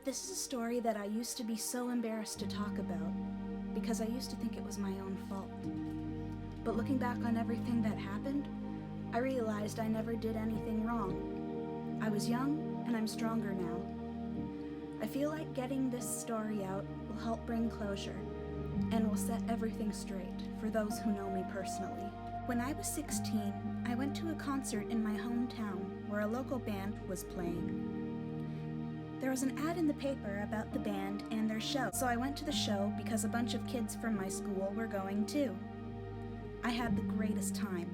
This is a story that I used to be so embarrassed to talk about, because I used to think it was my own fault. But looking back on everything that happened, I realized I never did anything wrong. I was young, and I'm stronger now. I feel like getting this story out will help bring closure, and will set everything straight for those who know me personally. When I was 16, I went to a concert in my hometown where a local band was playing. There was an ad in the paper about the band and their show, so I went to the show because a bunch of kids from my school were going too. I had the greatest time.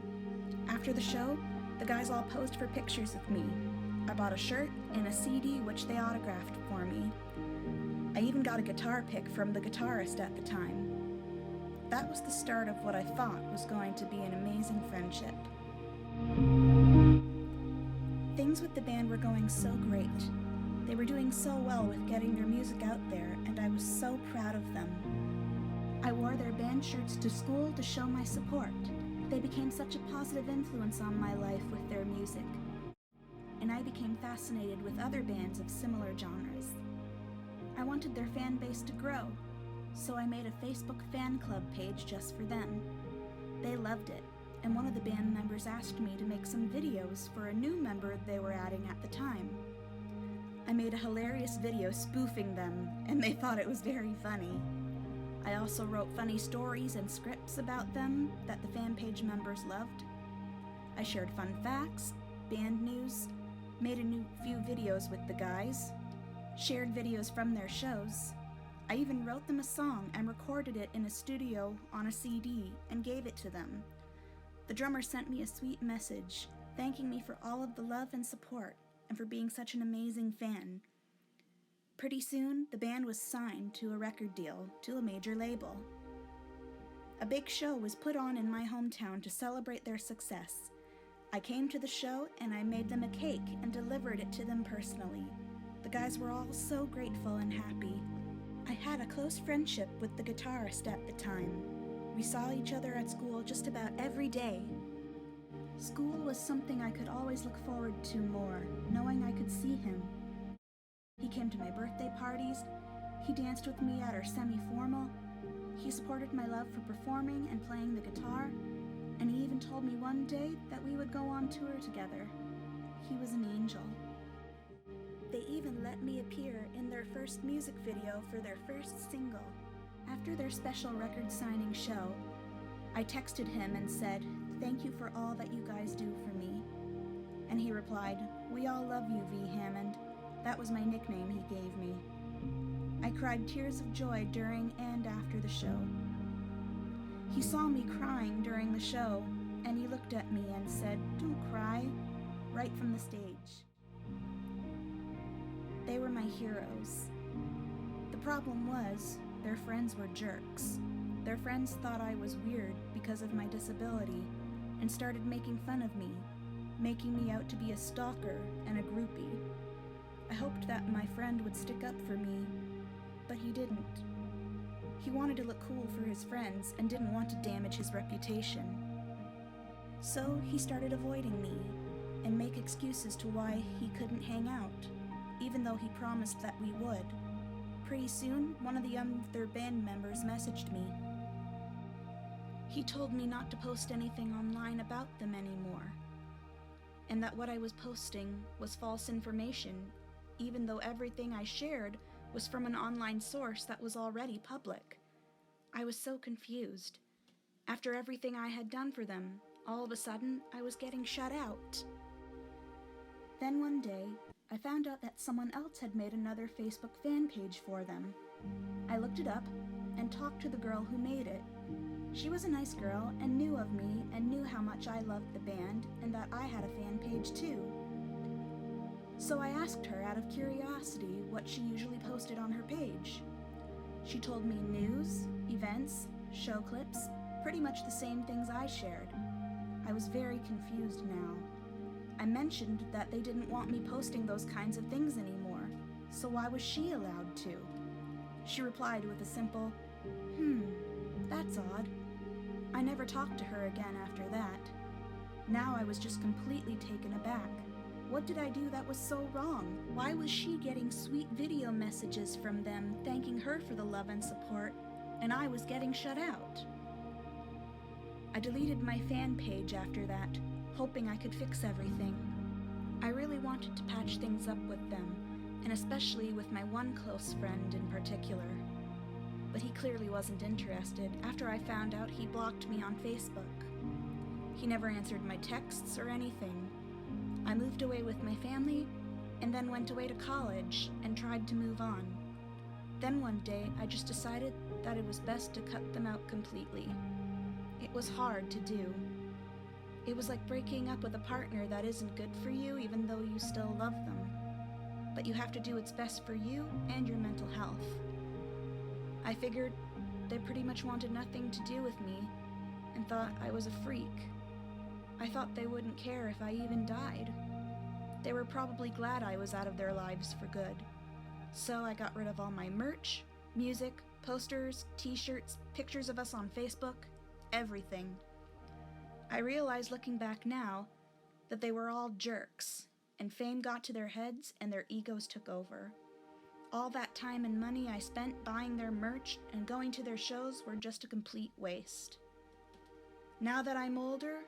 After the show, the guys all posed for pictures of me. I bought a shirt and a CD which they autographed for me. I even got a guitar pick from the guitarist at the time. That was the start of what I thought was going to be an amazing friendship. Things with the band were going so great. They were doing so well with getting their music out there, and I was so proud of them. I wore their band shirts to school to show my support. They became such a positive influence on my life with their music, and I became fascinated with other bands of similar genres. I wanted their fan base to grow, so I made a Facebook fan club page just for them. They loved it, and one of the band members asked me to make some videos for a new member they were adding at the time. I made a hilarious video spoofing them, and they thought it was very funny. I also wrote funny stories and scripts about them that the fan page members loved. I shared fun facts, band news, made a few videos with the guys, shared videos from their shows. I even wrote them a song and recorded it in a studio on a CD and gave it to them. The drummer sent me a sweet message, thanking me for all of the love and support, and for being such an amazing fan. Pretty soon, the band was signed to a record deal to a major label. A big show was put on in my hometown to celebrate their success. I came to the show and I made them a cake and delivered it to them personally. The guys were all so grateful and happy. I had a close friendship with the guitarist at the time. We saw each other at school just about every day. School was something I could always look forward to more, knowing I could see him. He came to my birthday parties, he danced with me at our semi-formal, he supported my love for performing and playing the guitar, and he even told me one day that we would go on tour together. He was an angel. They even let me appear in their first music video for their first single. After their special record signing show, I texted him and said, "Thank you for all that you guys do for me." And he replied, "We all love you, V. Hammond." That was my nickname he gave me. I cried tears of joy during and after the show. He saw me crying during the show, and he looked at me and said, "Don't cry," right from the stage. They were my heroes. The problem was, their friends were jerks. Their friends thought I was weird because of my disability and started making fun of me, making me out to be a stalker and a groupie. I hoped that my friend would stick up for me, but he didn't. He wanted to look cool for his friends and didn't want to damage his reputation. So he started avoiding me and make excuses to why he couldn't hang out, even though he promised that we would. Pretty soon, one of the other band members messaged me. He told me not to post anything online about them anymore, and that what I was posting was false information, even though everything I shared was from an online source that was already public. I was so confused. After everything I had done for them, all of a sudden, I was getting shut out. Then one day, I found out that someone else had made another Facebook fan page for them. I looked it up and talked to the girl who made it. She was a nice girl and knew of me and knew how much I loved the band and that I had a fan page too. So I asked her out of curiosity what she usually posted on her page. She told me news, events, show clips, pretty much the same things I shared. I was very confused now. I mentioned that they didn't want me posting those kinds of things anymore, so why was she allowed to? She replied with a simple, that's odd. I never talked to her again after that. Now I was just completely taken aback. What did I do that was so wrong? Why was she getting sweet video messages from them thanking her for the love and support, and I was getting shut out? I deleted my fan page after that, hoping I could fix everything. I really wanted to patch things up with them, and especially with my one close friend in particular. But he clearly wasn't interested after I found out he blocked me on Facebook. He never answered my texts or anything. I moved away with my family, and then went away to college and tried to move on. Then one day, I just decided that it was best to cut them out completely. It was hard to do. It was like breaking up with a partner that isn't good for you even though you still love them. But you have to do what's best for you and your mental health. I figured they pretty much wanted nothing to do with me and thought I was a freak. I thought they wouldn't care if I even died. They were probably glad I was out of their lives for good. So I got rid of all my merch, music, posters, t-shirts, pictures of us on Facebook, everything. I realize looking back now that they were all jerks, and fame got to their heads and their egos took over. All that time and money I spent buying their merch and going to their shows were just a complete waste. Now that I'm older,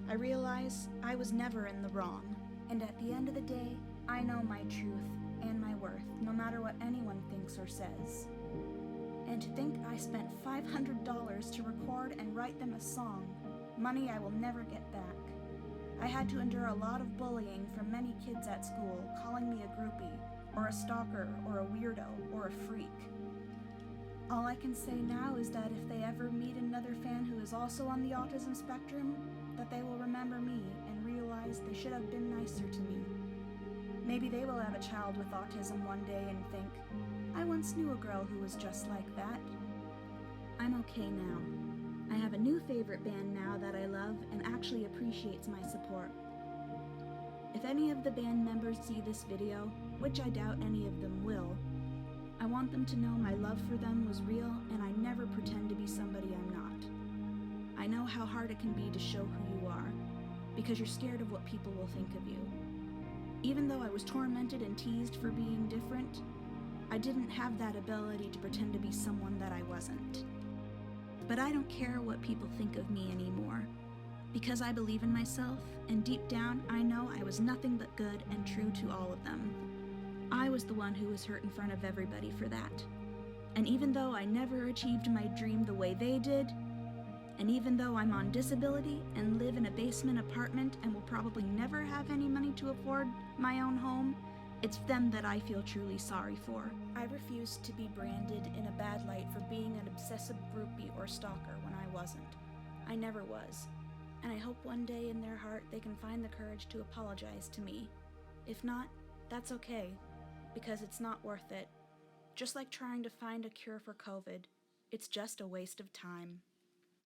I realize I was never in the wrong, and at the end of the day, I know my truth and my worth, no matter what anyone thinks or says. And to think I spent $500 to record and write them a song, money I will never get back. I had to endure a lot of bullying from many kids at school, calling me a groupie, or a stalker, or a weirdo, or a freak. All I can say now is that if they ever meet another fan who is also on the autism spectrum, that they will remember me and realize they should have been nicer to me. Maybe they will have a child with autism one day and think, I once knew a girl who was just like that. I'm okay now. I have a new favorite band now that I love and actually appreciates my support. If any of the band members see this video, which I doubt any of them will, I want them to know my love for them was real and I never pretend to be somebody I'm not. I know how hard it can be to show who you are, because you're scared of what people will think of you. Even though I was tormented and teased for being different, I didn't have that ability to pretend to be someone that I wasn't. But I don't care what people think of me anymore, because I believe in myself, and deep down I know I was nothing but good and true to all of them. I was the one who was hurt in front of everybody for that. And even though I never achieved my dream the way they did, and even though I'm on disability and live in a basement apartment and will probably never have any money to afford my own home, it's them that I feel truly sorry for. I refuse to be branded in a bad light for being an obsessive groupie or stalker when I wasn't. I never was. And I hope one day in their heart they can find the courage to apologize to me. If not, that's okay, because it's not worth it. Just like trying to find a cure for COVID, it's just a waste of time.